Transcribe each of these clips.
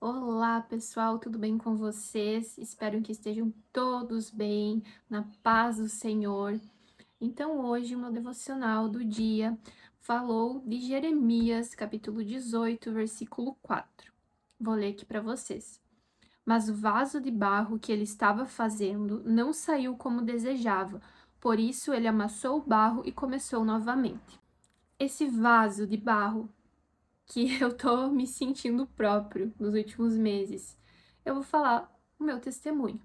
Olá, pessoal, tudo bem com vocês? Espero que estejam todos bem, na paz do Senhor. Então, hoje, o meu devocional do dia falou de Jeremias, capítulo 18, versículo 4. Vou ler aqui para vocês. Mas o vaso de barro que ele estava fazendo não saiu como desejava, por isso ele amassou o barro e começou novamente. Esse vaso de barro que eu tô me sentindo próprio nos últimos meses. Eu vou falar o meu testemunho.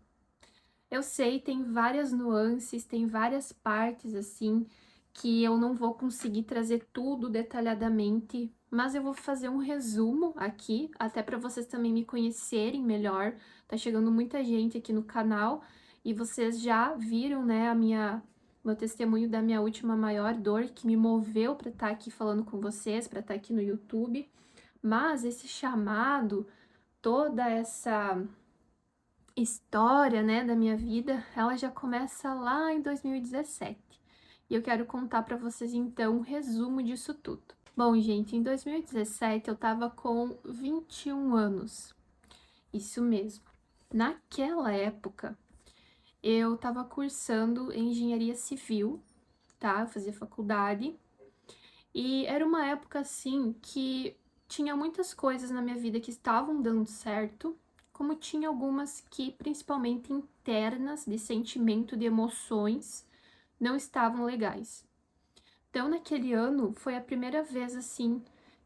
Eu sei, tem várias nuances, tem várias partes assim que eu não vou conseguir trazer tudo detalhadamente, mas eu vou fazer um resumo aqui, até para vocês também me conhecerem melhor. Tá chegando muita gente aqui no canal e vocês já viram, né, meu testemunho da minha última maior dor que me moveu para estar aqui falando com vocês, para estar aqui no YouTube. Mas esse chamado, toda essa história, né, da minha vida, ela já começa lá em 2017. E eu quero contar para vocês então um resumo disso tudo. Bom, gente, em 2017 eu tava com 21 anos. Isso mesmo. Naquela época, eu tava cursando engenharia civil, tá? Eu fazia faculdade. E era uma época assim que tinha muitas coisas na minha vida que estavam dando certo, como tinha algumas que, principalmente internas, de sentimento, de emoções, não estavam legais. Então, naquele ano, foi a primeira vez assim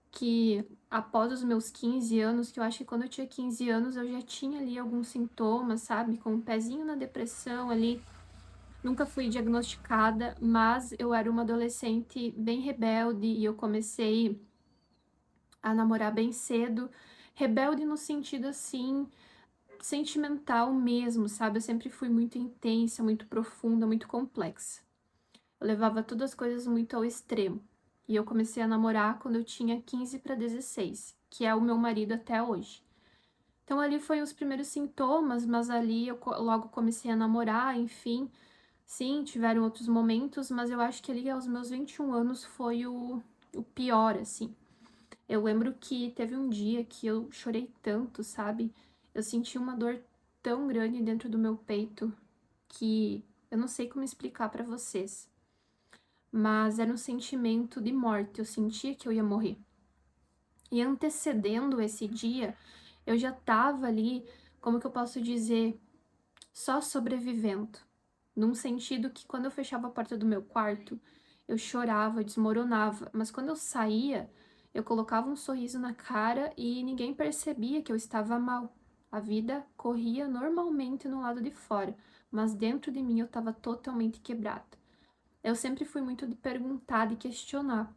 que, após os meus 15 anos, que eu acho que quando eu tinha 15 anos eu já tinha ali alguns sintomas, sabe, com um pezinho na depressão ali. Nunca fui diagnosticada, mas eu era uma adolescente bem rebelde e eu comecei a namorar bem cedo. Rebelde no sentido assim, sentimental mesmo, sabe? Eu sempre fui muito intensa, muito profunda, muito complexa. Eu levava todas as coisas muito ao extremo. E eu comecei a namorar quando eu tinha 15 para 16, que é o meu marido até hoje. Então ali foi os primeiros sintomas, mas ali eu logo comecei a namorar, enfim. Sim, tiveram outros momentos, mas eu acho que ali aos meus 21 anos foi o pior, assim. Eu lembro que teve um dia que eu chorei tanto, sabe? Eu senti uma dor tão grande dentro do meu peito que eu não sei como explicar pra vocês, mas era um sentimento de morte, eu sentia que eu ia morrer. E antecedendo esse dia, eu já tava ali, como que eu posso dizer, só sobrevivendo. Num sentido que quando eu fechava a porta do meu quarto, eu chorava, eu desmoronava, mas quando eu saía, eu colocava um sorriso na cara e ninguém percebia que eu estava mal. A vida corria normalmente no lado de fora, mas dentro de mim eu estava totalmente quebrada. Eu sempre fui muito de perguntar, de questionar.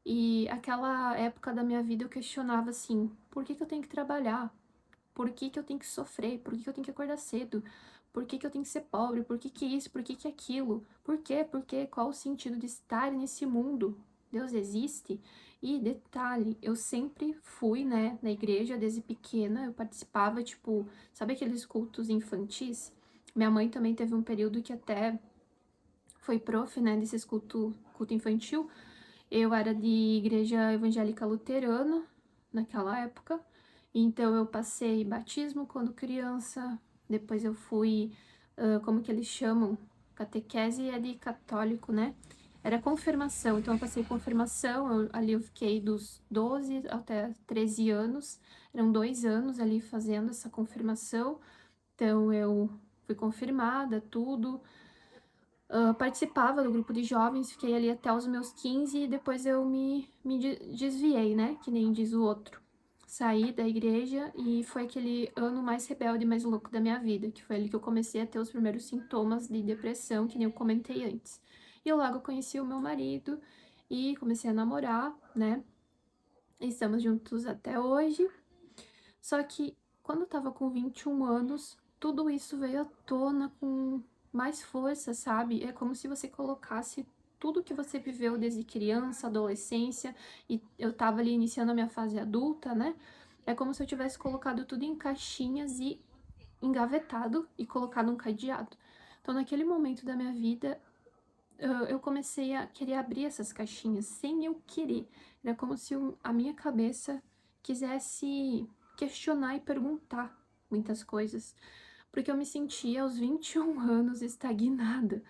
E aquela época da minha vida eu questionava assim: por que que eu tenho que trabalhar? Por que que eu tenho que sofrer? Por que que eu tenho que acordar cedo? Por que que eu tenho que ser pobre? Por que que isso? Por que que aquilo? Por quê? Por quê? Qual o sentido de estar nesse mundo? Deus existe? E detalhe, eu sempre fui, né, na igreja desde pequena, eu participava, tipo, sabe aqueles cultos infantis? Minha mãe também teve um período que até foi prof, né, desses culto infantil. Eu era de igreja evangélica luterana naquela época, então eu passei batismo quando criança, depois eu fui, como que eles chamam? Catequese é de católico, né? Era confirmação, então eu passei confirmação, ali eu fiquei dos 12 até 13 anos, eram 2 anos ali fazendo essa confirmação, então eu fui confirmada, tudo. Participava do grupo de jovens, fiquei ali até os meus 15 e depois eu me desviei, né? Que nem diz o outro. Saí da igreja e foi aquele ano mais rebelde, mais louco da minha vida, que foi ali que eu comecei a ter os primeiros sintomas de depressão, que nem eu comentei antes. E eu logo conheci o meu marido e comecei a namorar, né? Estamos juntos até hoje. Só que quando eu tava com 21 anos, tudo isso veio à tona com mais força, sabe? É como se você colocasse tudo que você viveu desde criança, adolescência, e eu tava ali iniciando a minha fase adulta, né? É como se eu tivesse colocado tudo em caixinhas e engavetado e colocado um cadeado. Então, naquele momento da minha vida, eu comecei a querer abrir essas caixinhas sem eu querer. Era como se a minha cabeça quisesse questionar e perguntar muitas coisas, porque eu me sentia aos 21 anos estagnada.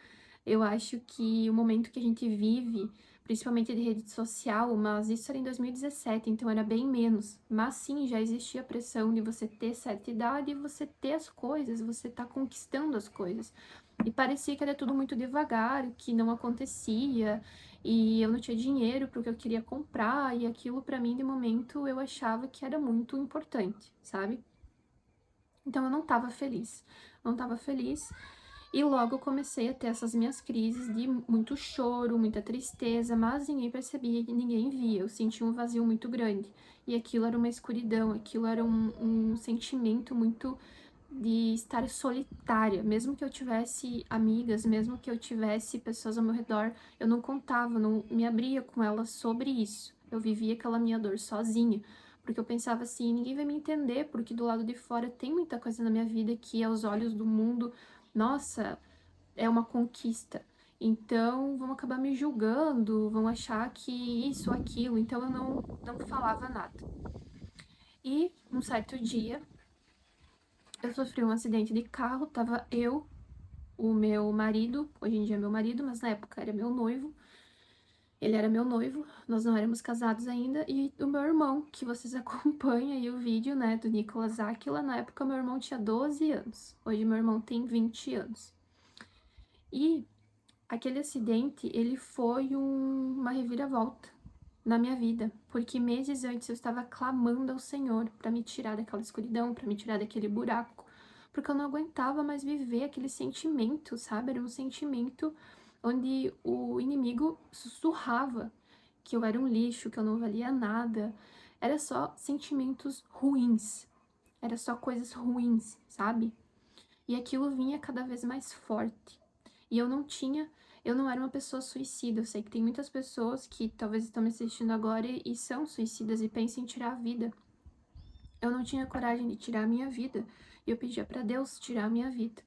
Eu acho que o momento que a gente vive, principalmente de rede social, mas isso era em 2017, então era bem menos. Mas sim, já existia a pressão de você ter certa idade e você ter as coisas, você tá conquistando as coisas. E parecia que era tudo muito devagar, que não acontecia, e eu não tinha dinheiro porque eu queria comprar, e aquilo pra mim, de momento, eu achava que era muito importante, sabe? Então eu não tava feliz. Não tava feliz. E logo eu comecei a ter essas minhas crises de muito choro, muita tristeza, mas ninguém percebia, ninguém via. Eu sentia um vazio muito grande. E aquilo era uma escuridão, aquilo era um sentimento muito de estar solitária. Mesmo que eu tivesse amigas, mesmo que eu tivesse pessoas ao meu redor, eu não contava, não me abria com elas sobre isso. Eu vivia aquela minha dor sozinha. Porque eu pensava assim, ninguém vai me entender, porque do lado de fora tem muita coisa na minha vida que, aos olhos do mundo, nossa, é uma conquista. Então, vão acabar me julgando, vão achar que isso, aquilo. Então, eu não falava nada. E, um certo dia, eu sofri um acidente de carro. Tava eu, o meu marido, hoje em dia é meu marido, mas na época era meu noivo. Ele era meu noivo, nós não éramos casados ainda, e o meu irmão, que vocês acompanham aí o vídeo, né, do Nicolas Aquila. Na época, meu irmão tinha 12 anos. Hoje, meu irmão tem 20 anos. E aquele acidente, ele foi uma reviravolta na minha vida, porque meses antes eu estava clamando ao Senhor para me tirar daquela escuridão, para me tirar daquele buraco, porque eu não aguentava mais viver aquele sentimento, sabe? Era um sentimento onde o inimigo sussurrava que eu era um lixo, que eu não valia nada. Era só sentimentos ruins, era só coisas ruins, sabe? E aquilo vinha cada vez mais forte. E eu não era uma pessoa suicida. Eu sei que tem muitas pessoas que talvez estão me assistindo agora e são suicidas e pensam em tirar a vida. Eu não tinha coragem de tirar a minha vida. E eu pedia para Deus tirar a minha vida.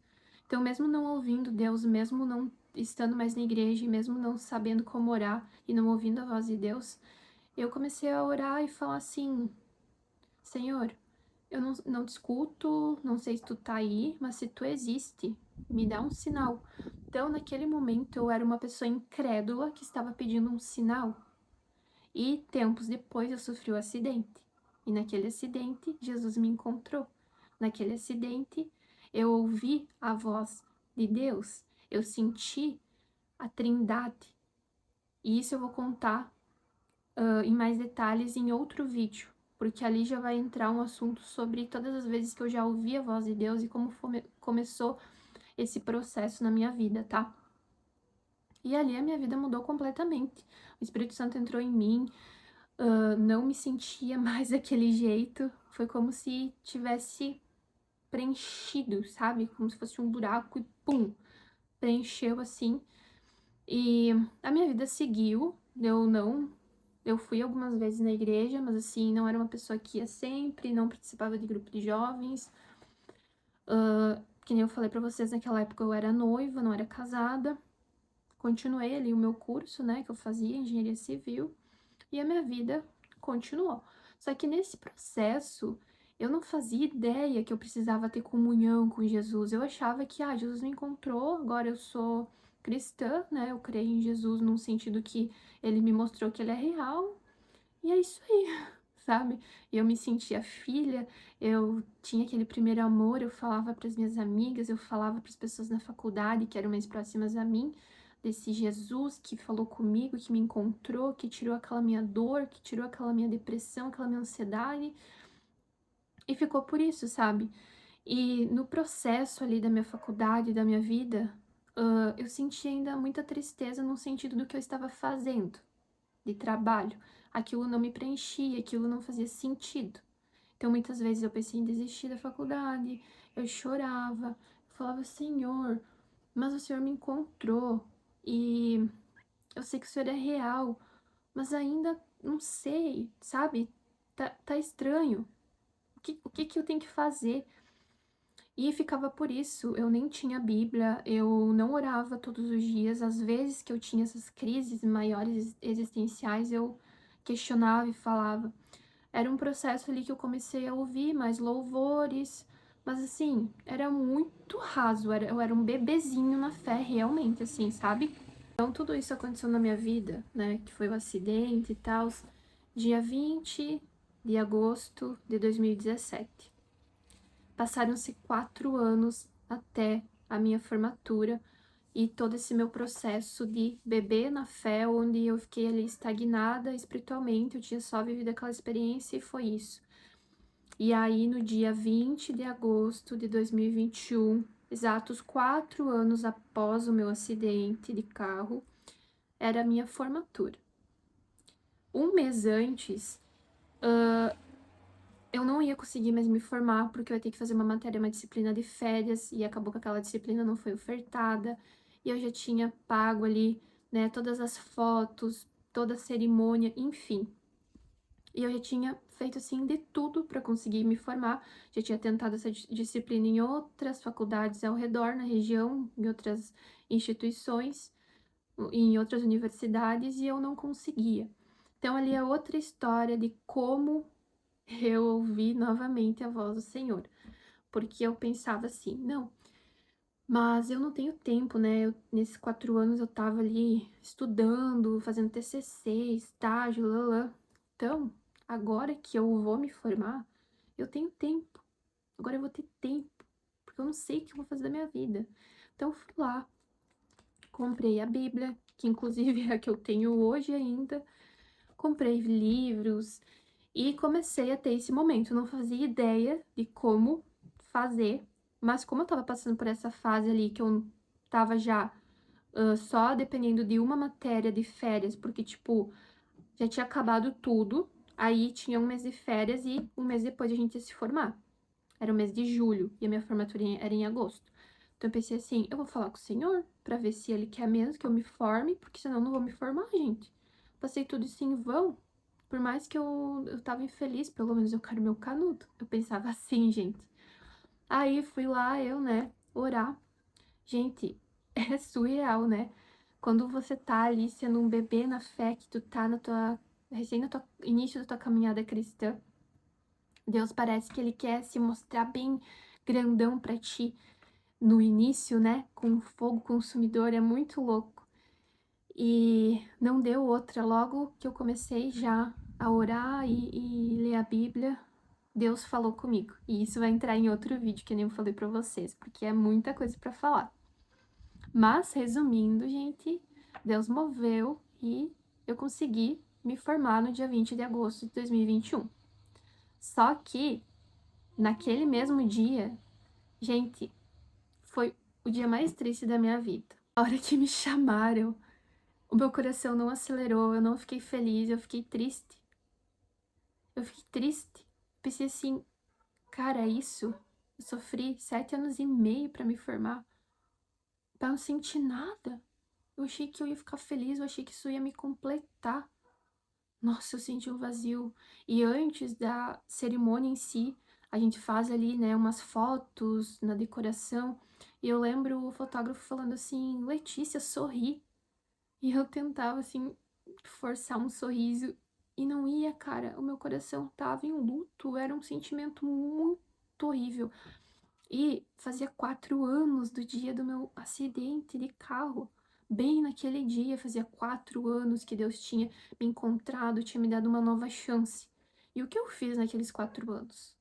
Então, mesmo não ouvindo Deus, mesmo não estando mais na igreja, e mesmo não sabendo como orar e não ouvindo a voz de Deus, eu comecei a orar e falar assim: Senhor, eu não te escuto, não sei se tu tá aí, mas se tu existe, me dá um sinal. Então, naquele momento, eu era uma pessoa incrédula que estava pedindo um sinal. E tempos depois eu sofri um acidente. E naquele acidente, Jesus me encontrou. Naquele acidente, eu ouvi a voz de Deus. Eu senti a Trindade. E isso eu vou contar em mais detalhes em outro vídeo, porque ali já vai entrar um assunto sobre todas as vezes que eu já ouvi a voz de Deus e como começou esse processo na minha vida, tá? E ali a minha vida mudou completamente. O Espírito Santo entrou em mim, não me sentia mais daquele jeito. Foi como se tivesse preenchido, sabe? Como se fosse um buraco e pum, preencheu assim. E a minha vida seguiu. Eu fui algumas vezes na igreja, mas assim, não era uma pessoa que ia sempre, não participava de grupo de jovens. Que nem eu falei pra vocês, naquela época eu era noiva, não era casada. Continuei ali o meu curso, né, que eu fazia, engenharia civil, e a minha vida continuou. Só que nesse processo, eu não fazia ideia que eu precisava ter comunhão com Jesus. Eu achava que, Jesus me encontrou, agora eu sou cristã, né, eu creio em Jesus num sentido que ele me mostrou que ele é real, e é isso aí, sabe? E eu me sentia filha, eu tinha aquele primeiro amor, eu falava para as minhas amigas, eu falava para as pessoas na faculdade que eram mais próximas a mim, desse Jesus que falou comigo, que me encontrou, que tirou aquela minha dor, que tirou aquela minha depressão, aquela minha ansiedade, e ficou por isso, sabe? E no processo ali da minha faculdade, da minha vida, eu senti ainda muita tristeza no sentido do que eu estava fazendo de trabalho. Aquilo não me preenchia, aquilo não fazia sentido. Então, muitas vezes eu pensei em desistir da faculdade, eu chorava, eu falava, Senhor, mas o Senhor me encontrou e eu sei que o Senhor é real, mas ainda não sei, sabe? Tá estranho. O que que eu tenho que fazer? E ficava por isso, eu nem tinha Bíblia, eu não orava todos os dias. Às vezes que eu tinha essas crises maiores existenciais, eu questionava e falava, Era um processo ali que eu comecei a ouvir mais louvores, mas assim, era muito raso, eu era um bebezinho na fé, realmente, assim, sabe? Então, tudo isso aconteceu na minha vida, né, que foi o acidente e tal, dia 20 de agosto de 2017. Passaram-se 4 anos até a minha formatura e todo esse meu processo de beber na fé, onde eu fiquei ali estagnada espiritualmente, eu tinha só vivido aquela experiência e foi isso. E aí, no dia 20 de agosto de 2021, exatos 4 anos após o meu acidente de carro, era a minha formatura. Um mês antes, eu não ia conseguir mais me formar, porque eu ia ter que fazer uma matéria, uma disciplina de férias, e acabou que aquela disciplina não foi ofertada, e eu já tinha pago ali, né, todas as fotos, toda a cerimônia, enfim. E eu já tinha feito, assim, de tudo para conseguir me formar, já tinha tentado essa disciplina em outras faculdades ao redor, na região, em outras instituições, em outras universidades, e eu não conseguia. Então, ali é outra história de como eu ouvi novamente a voz do Senhor, porque eu pensava assim, não, mas eu não tenho tempo, né? Nesses 4 anos eu tava ali estudando, fazendo TCC, estágio, lalá. Então, agora que eu vou me formar, eu tenho tempo. Agora eu vou ter tempo, porque eu não sei o que eu vou fazer da minha vida. Então, eu fui lá, comprei a Bíblia, que inclusive é a que eu tenho hoje ainda, comprei livros, e comecei a ter esse momento. Eu não fazia ideia de como fazer, mas como eu tava passando por essa fase ali que eu tava já só dependendo de uma matéria de férias, porque, tipo, já tinha acabado tudo, aí tinha um mês de férias e um mês depois a gente ia se formar. Era o mês de julho e a minha formatura era em agosto. Então eu pensei assim, eu vou falar com o senhor pra ver se ele quer mesmo que eu me forme, porque senão eu não vou me formar, gente. Passei tudo isso em vão. Por mais que eu tava infeliz, pelo menos eu quero meu canudo. Eu pensava assim, gente. Aí fui lá, eu, né, orar. Gente, é surreal, né? Quando você tá ali sendo um bebê na fé, que tu tá recém no tua, início da tua caminhada cristã, Deus parece que ele quer se mostrar bem grandão pra ti no início, né? Com um fogo consumidor, é muito louco. E não deu outra. Logo que eu comecei já a orar e ler a Bíblia, Deus falou comigo. E isso vai entrar em outro vídeo que nem eu falei pra vocês, porque é muita coisa pra falar. Mas, resumindo, gente, Deus moveu e eu consegui me formar no dia 20 de agosto de 2021. Só que, naquele mesmo dia, gente, foi o dia mais triste da minha vida. A hora que me chamaram, o meu coração não acelerou, eu não fiquei feliz, eu fiquei triste. Eu fiquei triste. Pensei assim, cara, é isso? Eu sofri 7 anos e meio pra me formar, pra não sentir nada. Eu achei que eu ia ficar feliz, eu achei que isso ia me completar. Nossa, eu senti um vazio. E antes da cerimônia em si, a gente faz ali, né, umas fotos na decoração. E eu lembro o fotógrafo falando assim, Letícia, sorri. E eu tentava, assim, forçar um sorriso e não ia, cara. O meu coração tava em luto, era um sentimento muito horrível. E fazia 4 anos do dia do meu acidente de carro. Bem naquele dia, fazia 4 anos que Deus tinha me encontrado, tinha me dado uma nova chance. E o que eu fiz naqueles 4 anos?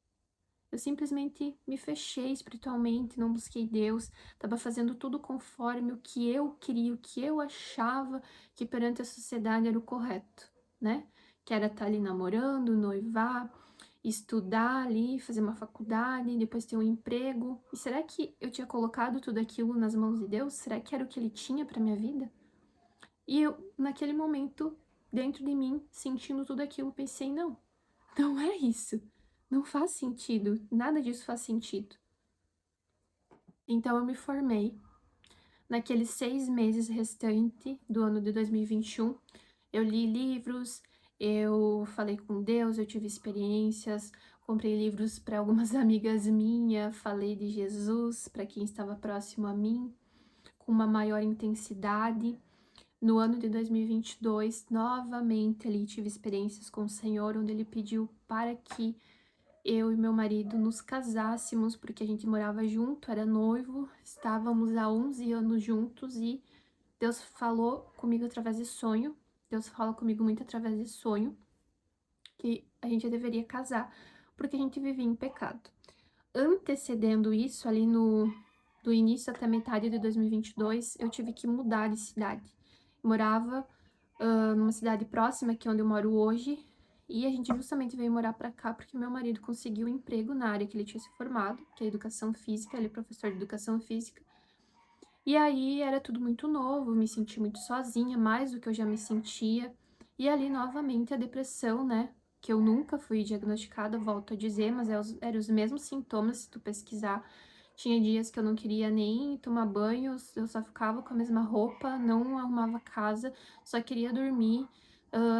Eu simplesmente me fechei espiritualmente, não busquei Deus, estava fazendo tudo conforme o que eu queria, o que eu achava que perante a sociedade era o correto, né? Que era estar ali namorando, noivar, estudar ali, fazer uma faculdade, depois ter um emprego. E será que eu tinha colocado tudo aquilo nas mãos de Deus? Será que era o que ele tinha para minha vida? E eu, naquele momento, dentro de mim, sentindo tudo aquilo, pensei, não, não é isso. Não faz sentido. Nada disso faz sentido. Então eu me formei. Naqueles 6 meses restantes do ano de 2021, eu li livros, eu falei com Deus, eu tive experiências, comprei livros para algumas amigas minhas, falei de Jesus para quem estava próximo a mim, com uma maior intensidade. No ano de 2022, novamente ali tive experiências com o Senhor, onde Ele pediu para que eu e meu marido nos casássemos, porque a gente morava junto, era noivo, estávamos há 11 anos juntos e Deus falou comigo através de sonho. Deus fala comigo muito através de sonho, que a gente deveria casar, porque a gente vivia em pecado. Antecedendo isso, ali do início até metade de 2022, eu tive que mudar de cidade. Morava numa cidade próxima, que é onde eu moro hoje, e a gente justamente veio morar pra cá porque meu marido conseguiu um emprego na área que ele tinha se formado, que é educação física, ele é professor de educação física. E aí era tudo muito novo, me senti muito sozinha, mais do que eu já me sentia. E ali novamente a depressão, né? Que eu nunca fui diagnosticada, volto a dizer, mas eram os mesmos sintomas se tu pesquisar. Tinha dias que eu não queria nem tomar banho, eu só ficava com a mesma roupa, não arrumava casa, só queria dormir.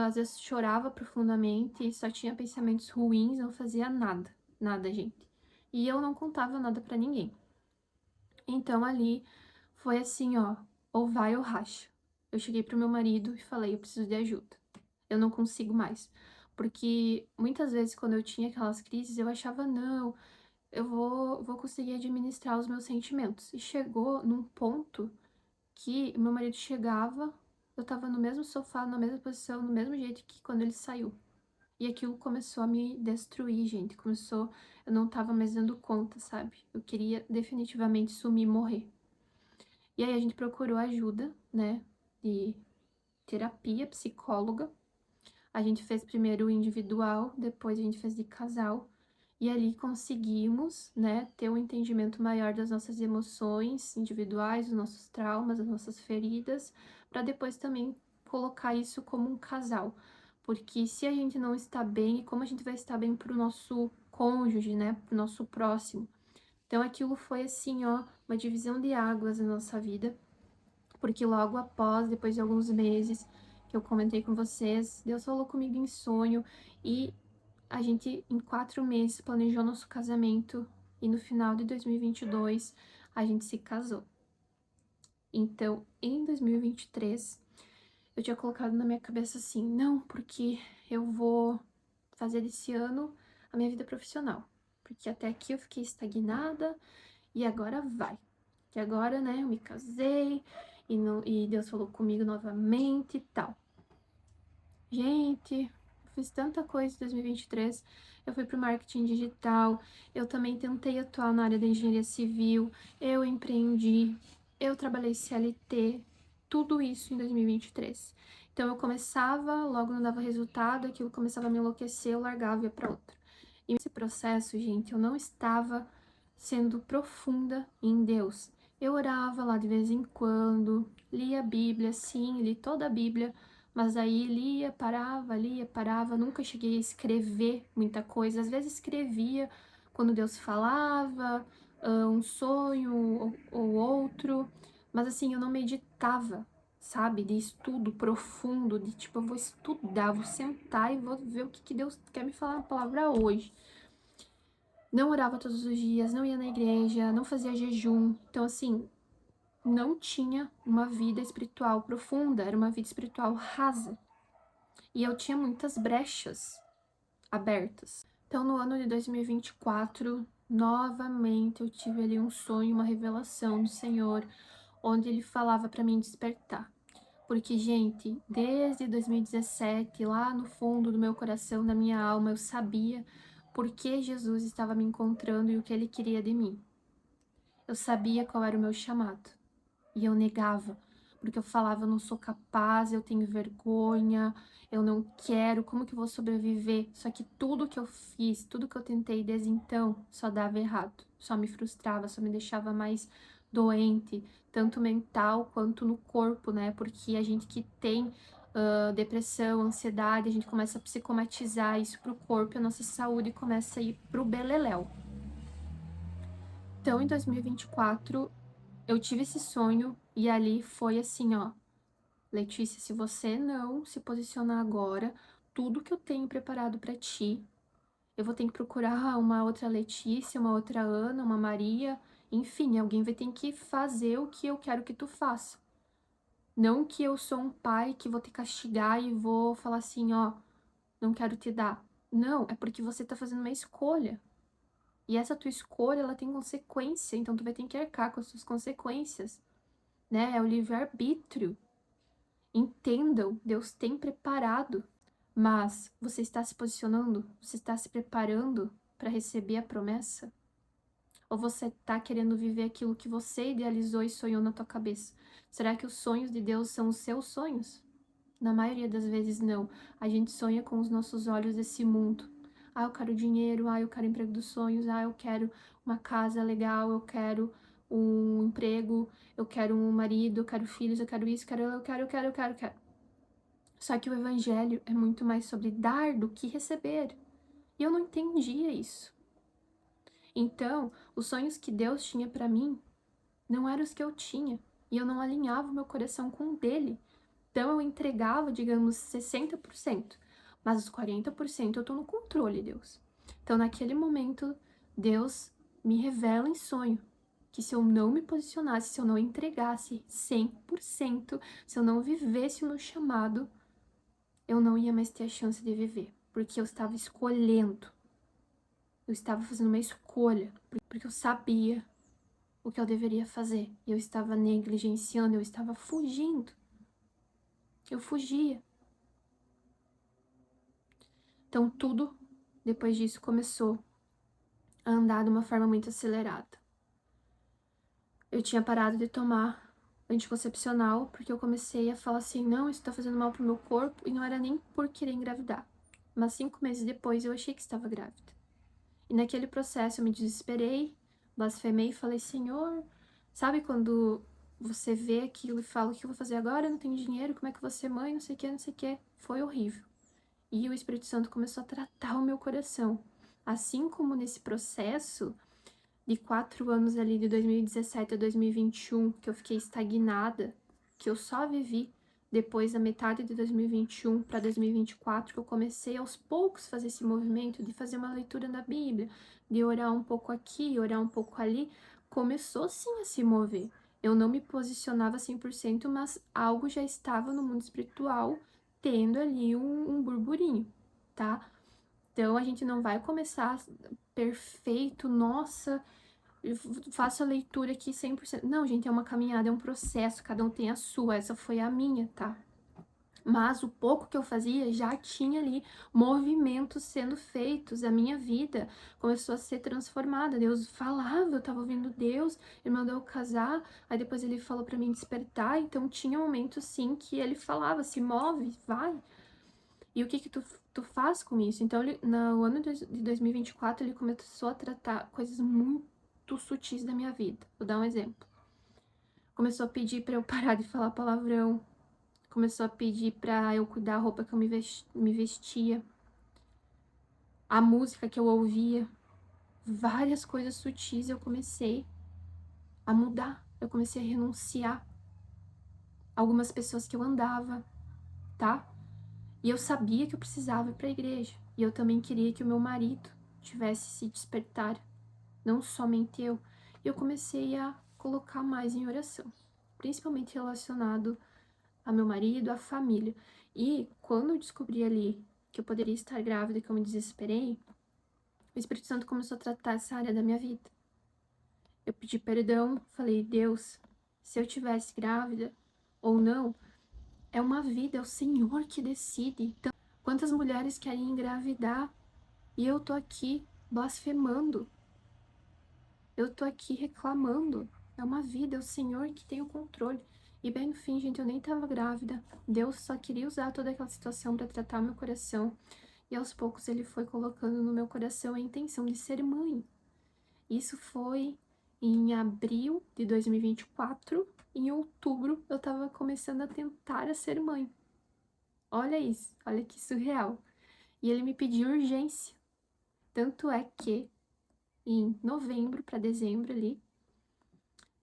Às vezes chorava profundamente, só tinha pensamentos ruins, não fazia nada, nada, gente. E eu não contava nada pra ninguém. Então ali foi assim, ó, ou vai ou racha. Eu cheguei pro meu marido e falei, eu preciso de ajuda. Eu não consigo mais. Porque muitas vezes quando eu tinha aquelas crises, eu achava, não, eu vou conseguir administrar os meus sentimentos. E chegou num ponto que meu marido chegava, eu tava no mesmo sofá, na mesma posição, no mesmo jeito que quando ele saiu. E aquilo começou a me destruir, gente. Começou, eu não tava mais dando conta, sabe? Eu queria definitivamente sumir e morrer. E aí a gente procurou ajuda, né, de terapia, psicóloga. A gente fez primeiro o individual, depois a gente fez de casal. E ali conseguimos, né, ter um entendimento maior das nossas emoções individuais, dos nossos traumas, das nossas feridas, para depois também colocar isso como um casal. Porque se a gente não está bem, como a gente vai estar bem para o nosso cônjuge, né, para o nosso próximo? Então aquilo foi assim, ó, uma divisão de águas na nossa vida, porque logo após, depois de alguns meses que eu comentei com vocês, Deus falou comigo em sonho e a gente, em 4 meses, planejou nosso casamento e no final de 2022 a gente se casou. Então, em 2023, eu tinha colocado na minha cabeça assim, não, porque eu vou fazer desse ano a minha vida profissional. Porque até aqui eu fiquei estagnada e agora vai. Que agora, né, eu me casei e, não, e Deus falou comigo novamente e tal. Gente, eu fiz tanta coisa em 2023. Eu fui pro marketing digital, eu também tentei atuar na área da engenharia civil, eu empreendi, eu trabalhei CLT, tudo isso em 2023. Então eu começava, logo não dava resultado, aquilo começava a me enlouquecer, eu largava e ia pra outra. E nesse processo, gente, eu não estava sendo profunda em Deus. Eu orava lá de vez em quando, lia a Bíblia, sim, li toda a Bíblia, mas aí lia, parava, nunca cheguei a escrever muita coisa. Às vezes escrevia quando Deus falava, um sonho ou outro, mas assim, eu não meditava, sabe? De estudo profundo, de tipo, eu vou estudar, vou sentar e vou ver o que, que Deus quer me falar na palavra hoje. Não orava todos os dias, não ia na igreja, não fazia jejum. Então, assim, não tinha uma vida espiritual profunda, era uma vida espiritual rasa. E eu tinha muitas brechas abertas. Então, no ano de 2024, novamente eu tive ali um sonho, uma revelação do Senhor, onde ele falava para mim despertar. Porque, gente, desde 2017, lá no fundo do meu coração, da minha alma, eu sabia por que Jesus estava me encontrando e o que ele queria de mim. Eu sabia qual era o meu chamado. E eu negava, porque eu falava, eu não sou capaz, eu tenho vergonha, eu não quero, como que eu vou sobreviver? Só que tudo que eu fiz, tudo que eu tentei desde então, só dava errado, só me frustrava, só me deixava mais doente, tanto mental quanto no corpo, né? Porque a gente que tem depressão, ansiedade, a gente começa a psicomatizar isso pro corpo, a nossa saúde começa a ir pro beleléu. Então, em 2024, eu tive esse sonho e ali foi assim, ó, Letícia, se você não se posicionar agora, tudo que eu tenho preparado pra ti, eu vou ter que procurar uma outra Letícia, uma outra Ana, uma Maria, enfim, alguém vai ter que fazer o que eu quero que tu faça. Não que eu sou um pai que vou te castigar e vou falar assim, ó, não quero te dar. Não, é porque você tá fazendo uma escolha. E essa tua escolha, ela tem consequência, então tu vai ter que arcar com as suas consequências, né? É o livre-arbítrio. Entendam, Deus tem preparado, mas você está se posicionando? Você está se preparando para receber a promessa? Ou você está querendo viver aquilo que você idealizou e sonhou na tua cabeça? Será que os sonhos de Deus são os seus sonhos? Na maioria das vezes, não. A gente sonha com os nossos olhos desse mundo. Ah, eu quero dinheiro, ah, eu quero emprego dos sonhos, ah, eu quero uma casa legal, eu quero um emprego, eu quero um marido, eu quero filhos, eu quero isso, eu quero. Só que o evangelho é muito mais sobre dar do que receber. E eu não entendia isso. Então, os sonhos que Deus tinha para mim não eram os que eu tinha. E eu não alinhava o meu coração com o dele. Então, eu entregava, digamos, 60%. Mas os 40% eu tô no controle, Deus. Então, naquele momento, Deus me revela em sonho que se eu não me posicionasse, se eu não entregasse 100%, se eu não vivesse o meu chamado, eu não ia mais ter a chance de viver. Porque eu estava escolhendo. Eu estava fazendo uma escolha. Porque eu sabia o que eu deveria fazer. E eu estava negligenciando, eu estava fugindo. Eu fugia. Então tudo, depois disso, começou a andar de uma forma muito acelerada. Eu tinha parado de tomar anticoncepcional, porque eu comecei a falar assim, não, isso tá fazendo mal pro meu corpo, e não era nem por querer engravidar. Mas 5 meses depois, eu achei que estava grávida. E naquele processo, eu me desesperei, blasfemei e falei, Senhor, sabe quando você vê aquilo e fala, o que eu vou fazer agora? Eu não tenho dinheiro, como é que eu vou ser mãe? Não sei o que, não sei o que. Foi horrível. E o Espírito Santo começou a tratar o meu coração. Assim como nesse processo de 4 anos ali, de 2017 a 2021, que eu fiquei estagnada, que eu só vivi depois da metade de 2021 para 2024, que eu comecei aos poucos fazer esse movimento de fazer uma leitura da Bíblia, de orar um pouco aqui, orar um pouco ali, começou sim a se mover. Eu não me posicionava 100%, mas algo já estava no mundo espiritual tendo ali um burburinho, tá? Então a gente não vai começar perfeito, nossa, eu faço a leitura aqui 100%. Não, gente, é uma caminhada, é um processo, cada um tem a sua, essa foi a minha, tá? Mas o pouco que eu fazia já tinha ali movimentos sendo feitos, a minha vida começou a ser transformada. Deus falava, eu tava ouvindo Deus, ele mandou eu casar, aí depois ele falou para mim despertar, então tinha momentos sim que ele falava, se move, vai. E o que que tu faz com isso? Então, no ano de 2024, ele começou a tratar coisas muito sutis da minha vida. Vou dar um exemplo. Começou a pedir para eu parar de falar palavrão, começou a pedir para eu cuidar da roupa que eu me vestia, a música que eu ouvia, várias coisas sutis eu comecei a mudar, eu comecei a renunciar a algumas pessoas que eu andava, tá? E eu sabia que eu precisava ir para a igreja, e eu também queria que o meu marido tivesse esse despertar, não somente eu. E eu comecei a colocar mais em oração, principalmente relacionado a meu marido, a família. E quando eu descobri ali que eu poderia estar grávida, que eu me desesperei, o Espírito Santo começou a tratar essa área da minha vida. Eu pedi perdão, falei, Deus, se eu tivesse grávida ou não, é uma vida, é o Senhor que decide. Então, quantas mulheres querem engravidar e eu tô aqui blasfemando, eu tô aqui reclamando. É uma vida, é o Senhor que tem o controle. E bem no fim, gente, eu nem tava grávida. Deus só queria usar toda aquela situação para tratar meu coração. E aos poucos ele foi colocando no meu coração a intenção de ser mãe. Isso foi em abril de 2024. Em outubro eu tava começando a tentar a ser mãe. Olha isso, olha que surreal. E ele me pediu urgência. Tanto é que em novembro para dezembro ali,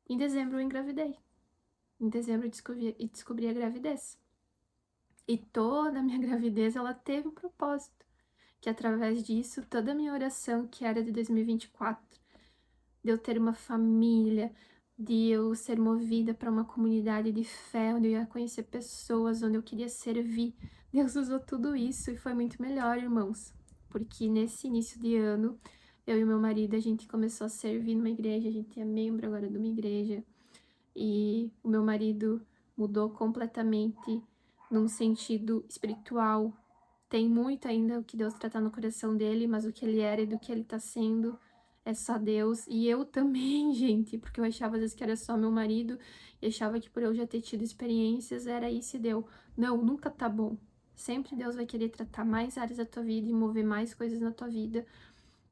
em dezembro eu engravidei. Em dezembro eu descobri a gravidez. E toda a minha gravidez ela teve um propósito. Que através disso, toda a minha oração, que era de 2024, de eu ter uma família, de eu ser movida para uma comunidade de fé, onde eu ia conhecer pessoas, onde eu queria servir. Deus usou tudo isso e foi muito melhor, irmãos, porque nesse início de ano, eu e meu marido, a gente começou a servir numa igreja, a gente é membro agora de uma igreja, e o meu marido mudou completamente num sentido espiritual. Tem muito ainda o que Deus tratar no coração dele, mas o que ele era e do que ele tá sendo é só Deus. E eu também, gente, porque eu achava às vezes que era só meu marido, e achava que por eu já ter tido experiências, era isso e deu. Não, nunca tá bom. Sempre Deus vai querer tratar mais áreas da tua vida e mover mais coisas na tua vida.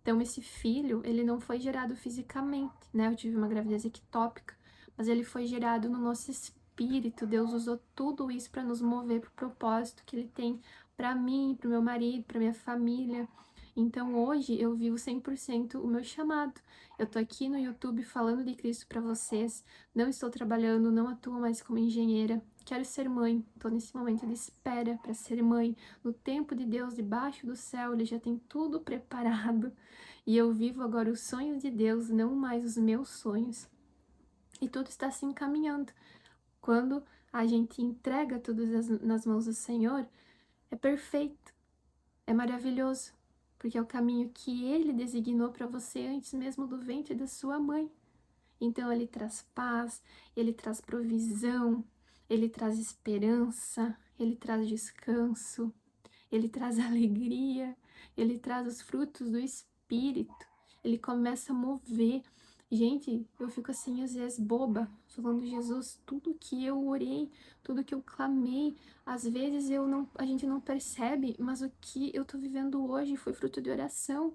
Então, esse filho, ele não foi gerado fisicamente, né? Eu tive uma gravidez ectópica, mas ele foi gerado no nosso espírito. Deus usou tudo isso para nos mover para o propósito que ele tem para mim, para o meu marido, para minha família. Então, hoje eu vivo 100% o meu chamado. Eu tô aqui no YouTube falando de Cristo para vocês. Não estou trabalhando, não atuo mais como engenheira. Quero ser mãe. Tô nesse momento de espera para ser mãe. No tempo de Deus, debaixo do céu, ele já tem tudo preparado. E eu vivo agora os sonhos de Deus, não mais os meus sonhos. E tudo está se encaminhando. Quando a gente entrega tudo nas mãos do Senhor, é perfeito, é maravilhoso, porque é o caminho que Ele designou para você antes mesmo do ventre da sua mãe. Então Ele traz paz, Ele traz provisão, Ele traz esperança, Ele traz descanso, Ele traz alegria, Ele traz os frutos do Espírito, Ele começa a mover. Gente, eu fico assim, às vezes, boba, falando, Jesus, tudo que eu orei, tudo que eu clamei, às vezes a gente não percebe, mas o que eu tô vivendo hoje foi fruto de oração.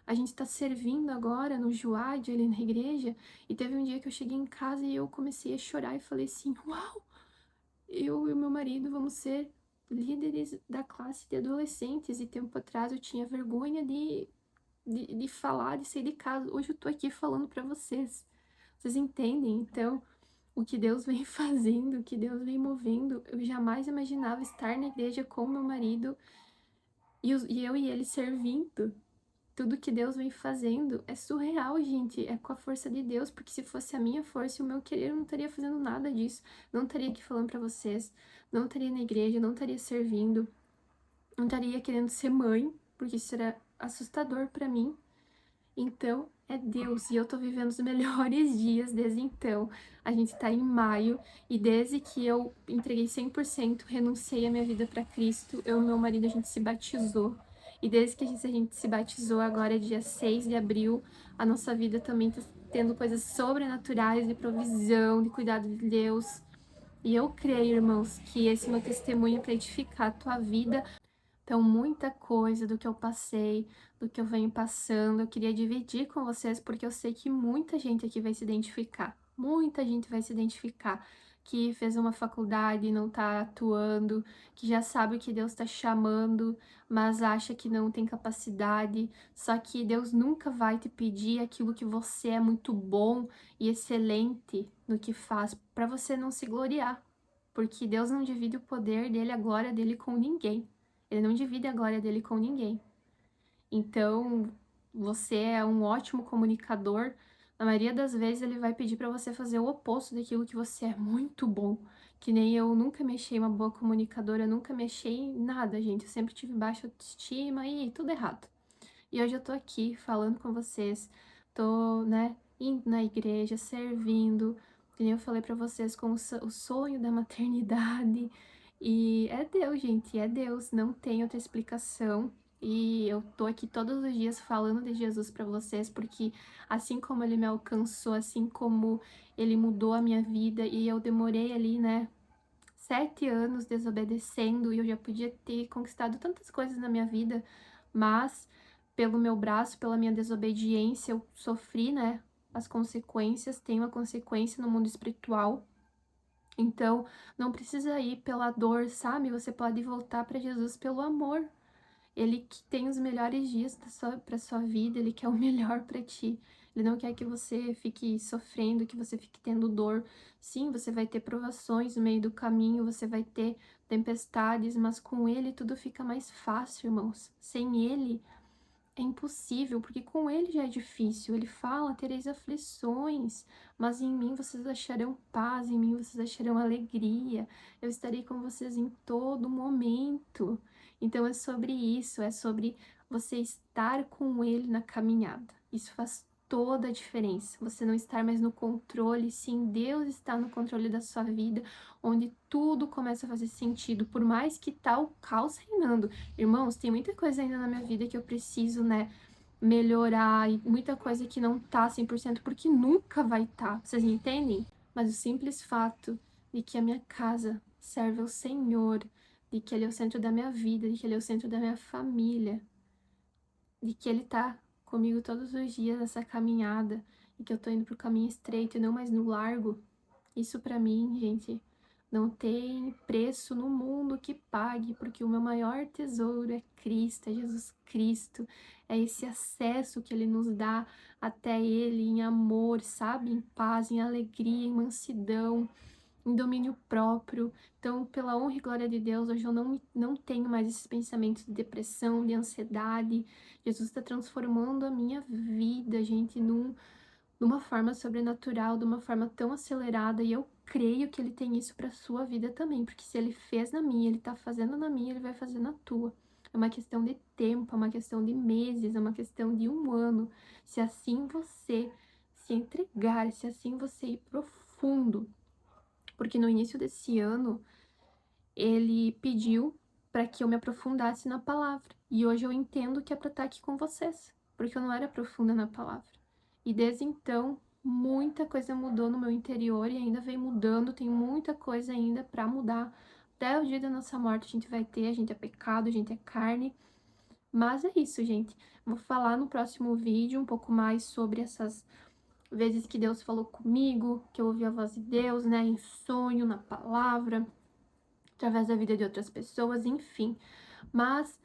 A gente tá servindo agora no Juad, ali na igreja, e teve um dia que eu cheguei em casa e eu comecei a chorar e falei assim, uau, eu e o meu marido vamos ser líderes da classe de adolescentes, e tempo atrás eu tinha vergonha de falar, de sair de casa. Hoje eu tô aqui falando para vocês. Vocês entendem? Então, o que Deus vem fazendo, o que Deus vem movendo, eu jamais imaginava estar na igreja com meu marido e eu e ele servindo. Tudo que Deus vem fazendo é surreal, gente. É com a força de Deus, porque se fosse a minha força e o meu querer, eu não estaria fazendo nada disso. Não estaria aqui falando para vocês, não estaria na igreja, não estaria servindo, não estaria querendo ser mãe, porque isso era assustador para mim. Então, é Deus, e eu tô vivendo os melhores dias desde então. A gente tá em maio, e desde que eu entreguei 100%, renunciei a minha vida para Cristo, eu e meu marido, a gente se batizou. E desde que a gente se batizou, agora é dia 6 de abril, a nossa vida também tá tendo coisas sobrenaturais de provisão, de cuidado de Deus. E eu creio, irmãos, que esse meu testemunho é para edificar a tua vida. Então, muita coisa do que eu passei, do que eu venho passando, eu queria dividir com vocês, porque eu sei que muita gente aqui vai se identificar. Muita gente vai se identificar, que fez uma faculdade e não tá atuando, que já sabe o que Deus tá chamando, mas acha que não tem capacidade. Só que Deus nunca vai te pedir aquilo que você é muito bom e excelente no que faz, para você não se gloriar. Porque Deus não divide o poder dele, a glória dele com ninguém. Ele não divide a glória dele com ninguém. Então, você é um ótimo comunicador. Na maioria das vezes, ele vai pedir para você fazer o oposto daquilo que você é muito bom. Que nem eu nunca me achei uma boa comunicadora, nunca me achei em nada, gente. Eu sempre tive baixa autoestima e tudo errado. E hoje eu tô aqui falando com vocês, tô, né, indo na igreja, servindo, que nem eu falei pra vocês, com o sonho da maternidade. E é Deus, gente, é Deus, não tem outra explicação. E eu tô aqui todos os dias falando de Jesus pra vocês, porque assim como ele me alcançou, assim como ele mudou a minha vida, e eu demorei ali, né, 7 anos desobedecendo, e eu já podia ter conquistado tantas coisas na minha vida, mas pelo meu braço, pela minha desobediência, eu sofri, né, as consequências, tem uma consequência no mundo espiritual. Então, não precisa ir pela dor, sabe? Você pode voltar para Jesus pelo amor. Ele que tem os melhores dias para sua vida, ele quer o melhor para ti. Ele não quer que você fique sofrendo, que você fique tendo dor. Sim, você vai ter provações no meio do caminho, você vai ter tempestades, mas com ele tudo fica mais fácil, irmãos. Sem ele é impossível, porque com ele já é difícil. Ele fala: tereis aflições, mas em mim vocês acharão paz, em mim vocês acharão alegria. Eu estarei com vocês em todo momento. Então é sobre isso, é sobre você estar com ele na caminhada. Isso faz toda a diferença. Você não estar mais no controle, sim, Deus está no controle da sua vida, onde tudo começa a fazer sentido, por mais que tá o caos reinando. Irmãos, tem muita coisa ainda na minha vida que eu preciso, né, melhorar, e muita coisa que não tá 100%, porque nunca vai tá, vocês entendem? Mas o simples fato de que a minha casa serve ao Senhor, de que Ele é o centro da minha vida, de que Ele é o centro da minha família, de que Ele tá comigo todos os dias nessa caminhada, e que eu tô indo pro caminho estreito e não mais no largo, isso pra mim, gente, não tem preço no mundo que pague, porque o meu maior tesouro é Cristo, é Jesus Cristo, é esse acesso que Ele nos dá até Ele em amor, sabe? Em paz, em alegria, em mansidão, em domínio próprio. Então, pela honra e glória de Deus, hoje eu não tenho mais esses pensamentos de depressão, de ansiedade. Jesus está transformando a minha vida, gente, de uma forma sobrenatural, de uma forma tão acelerada, e eu creio que ele tem isso para sua vida também, porque se ele fez na minha, ele tá fazendo na minha, ele vai fazer na tua. É uma questão de tempo, é uma questão de meses, é uma questão de um ano. Se assim você se entregar, se assim você ir profundo, porque no início desse ano ele pediu para que eu me aprofundasse na palavra. E hoje eu entendo que é para estar aqui com vocês, porque eu não era profunda na palavra. E desde então, muita coisa mudou no meu interior e ainda vem mudando, tem muita coisa ainda para mudar. Até o dia da nossa morte a gente vai ter, a gente é pecado, a gente é carne. Mas é isso, gente. Vou falar no próximo vídeo um pouco mais sobre essas vezes que Deus falou comigo, que eu ouvi a voz de Deus, né, em sonho, na palavra, através da vida de outras pessoas, enfim. Mas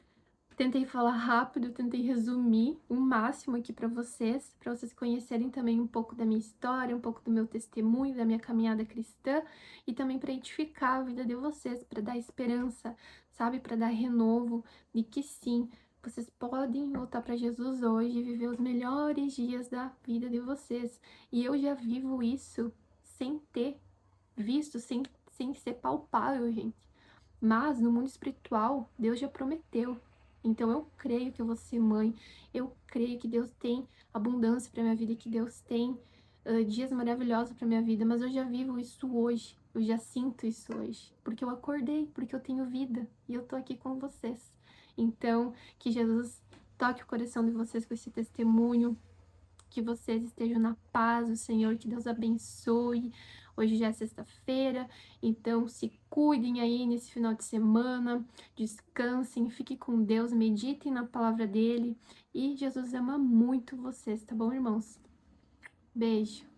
tentei falar rápido, tentei resumir o máximo aqui para vocês conhecerem também um pouco da minha história, um pouco do meu testemunho, da minha caminhada cristã, e também para edificar a vida de vocês, para dar esperança, sabe, para dar renovo de que sim, vocês podem voltar para Jesus hoje e viver os melhores dias da vida de vocês. E eu já vivo isso sem ter visto, sem ser palpável, gente. Mas no mundo espiritual, Deus já prometeu. Então eu creio que eu vou ser mãe. Eu creio que Deus tem abundância para minha vida, que Deus tem dias maravilhosos para minha vida. Mas eu já vivo isso hoje. Eu já sinto isso hoje. Porque eu acordei, porque eu tenho vida. E eu tô aqui com vocês. Então, que Jesus toque o coração de vocês com esse testemunho, que vocês estejam na paz do Senhor, que Deus abençoe. Hoje já é sexta-feira, então se cuidem aí nesse final de semana, descansem, fiquem com Deus, meditem na palavra dele, e Jesus ama muito vocês, tá bom, irmãos? Beijo.